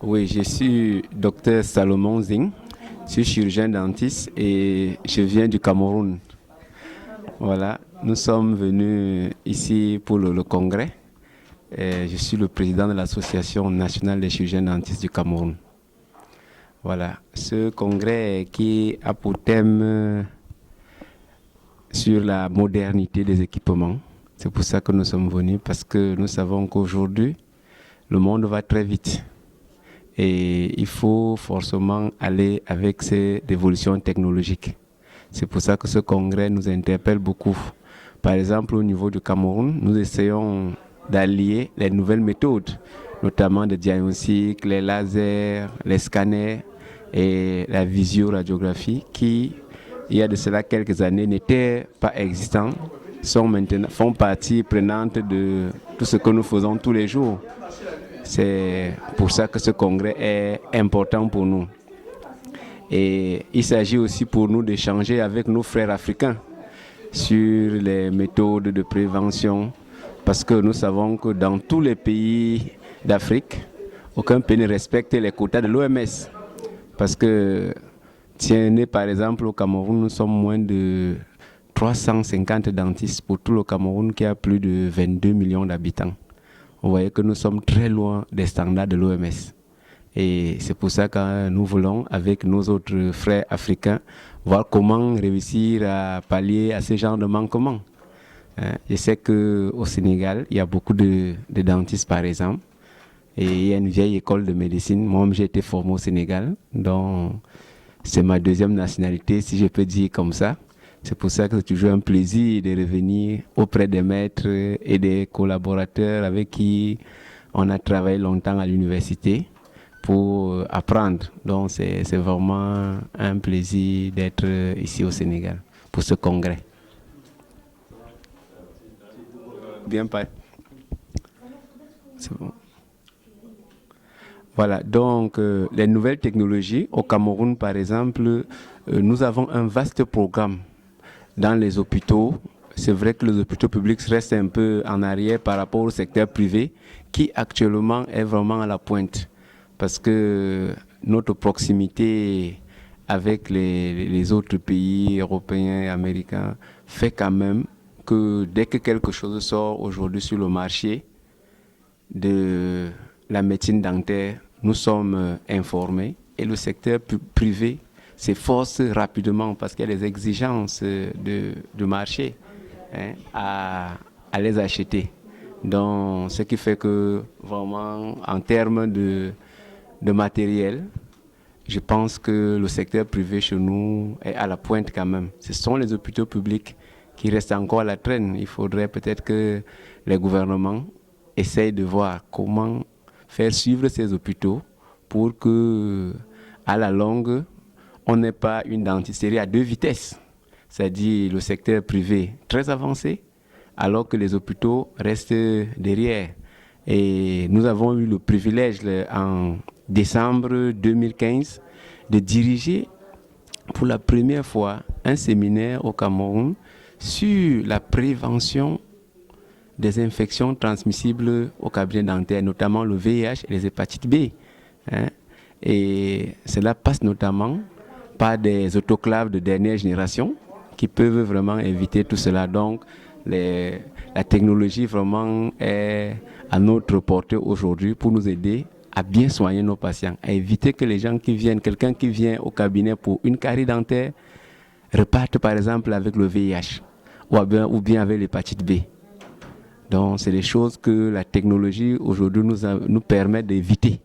Oui, je suis docteur Salomon Zing, je suis chirurgien dentiste et je viens du Cameroun. Voilà, nous sommes venus ici pour le congrès. Et je suis le président de l'Association nationale des chirurgiens dentistes du Cameroun. Voilà, ce congrès qui a pour thème sur la modernité des équipements. C'est pour ça que nous sommes venus, parce que nous savons qu'aujourd'hui, le monde va très vite. Et il faut forcément aller avec ces évolutions technologiques. C'est pour ça que ce congrès nous interpelle beaucoup. Par exemple, au niveau du Cameroun, nous essayons d'allier les nouvelles méthodes, notamment de diagnostic, les lasers, les scanners et la visioradiographie qui, il y a de cela quelques années, n'étaient pas existants, font partie prenante de tout ce que nous faisons tous les jours. C'est pour ça que ce congrès est important pour nous. Et il s'agit aussi pour nous d'échanger avec nos frères africains sur les méthodes de prévention, parce que nous savons que dans tous les pays d'Afrique, aucun pays ne respecte les quotas de l'OMS. Parce que, tiens, par exemple, au Cameroun, nous sommes moins de 350 dentistes pour tout le Cameroun qui a plus de 22 millions d'habitants. Vous voyez que nous sommes très loin des standards de l'OMS. Et c'est pour ça que nous voulons, avec nos autres frères africains, voir comment réussir à pallier à ce genre de manquements. Je sais qu'au Sénégal, il y a beaucoup de dentistes, par exemple. Et il y a une vieille école de médecine. Moi-même, j'ai été formé au Sénégal. Donc, c'est ma deuxième nationalité, si je peux dire comme ça. C'est pour ça que c'est toujours un plaisir de revenir auprès des maîtres et des collaborateurs avec qui on a travaillé longtemps à l'université pour apprendre. Donc c'est vraiment un plaisir d'être ici au Sénégal pour ce congrès. Bien pas. C'est bon. Voilà, donc les nouvelles technologies au Cameroun par exemple, nous avons un vaste programme dans les hôpitaux. C'est vrai que les hôpitaux publics restent un peu en arrière par rapport au secteur privé qui actuellement est vraiment à la pointe. Parce que notre proximité avec les autres pays européens et américains fait quand même que dès que quelque chose sort aujourd'hui sur le marché de la médecine dentaire, nous sommes informés et le secteur privé s'efforce rapidement parce qu'il y a des exigences de marché à les acheter. Donc, ce qui fait que vraiment, en termes de matériel, je pense que le secteur privé chez nous est à la pointe quand même. Ce sont les hôpitaux publics qui restent encore à la traîne. Il faudrait peut-être que les gouvernements essayent de voir comment faire suivre ces hôpitaux pour que, à la longue, on n'ait pas une dentisterie à deux vitesses. C'est-à-dire le secteur privé très avancé, alors que les hôpitaux restent derrière. Et nous avons eu le privilège en décembre 2015 de diriger pour la première fois un séminaire au Cameroun sur la prévention des infections transmissibles au cabinet dentaire, notamment le VIH et les hépatites B. Et cela passe notamment par des autoclaves de dernière génération qui peuvent vraiment éviter tout cela. Donc, la technologie vraiment est à notre portée aujourd'hui pour nous aider à bien soigner nos patients, à éviter que les gens qui viennent, quelqu'un qui vient au cabinet pour une carie dentaire, repartent par exemple avec le VIH ou bien avec l'hépatite B. Donc, c'est des choses que la technologie aujourd'hui nous permet d'éviter.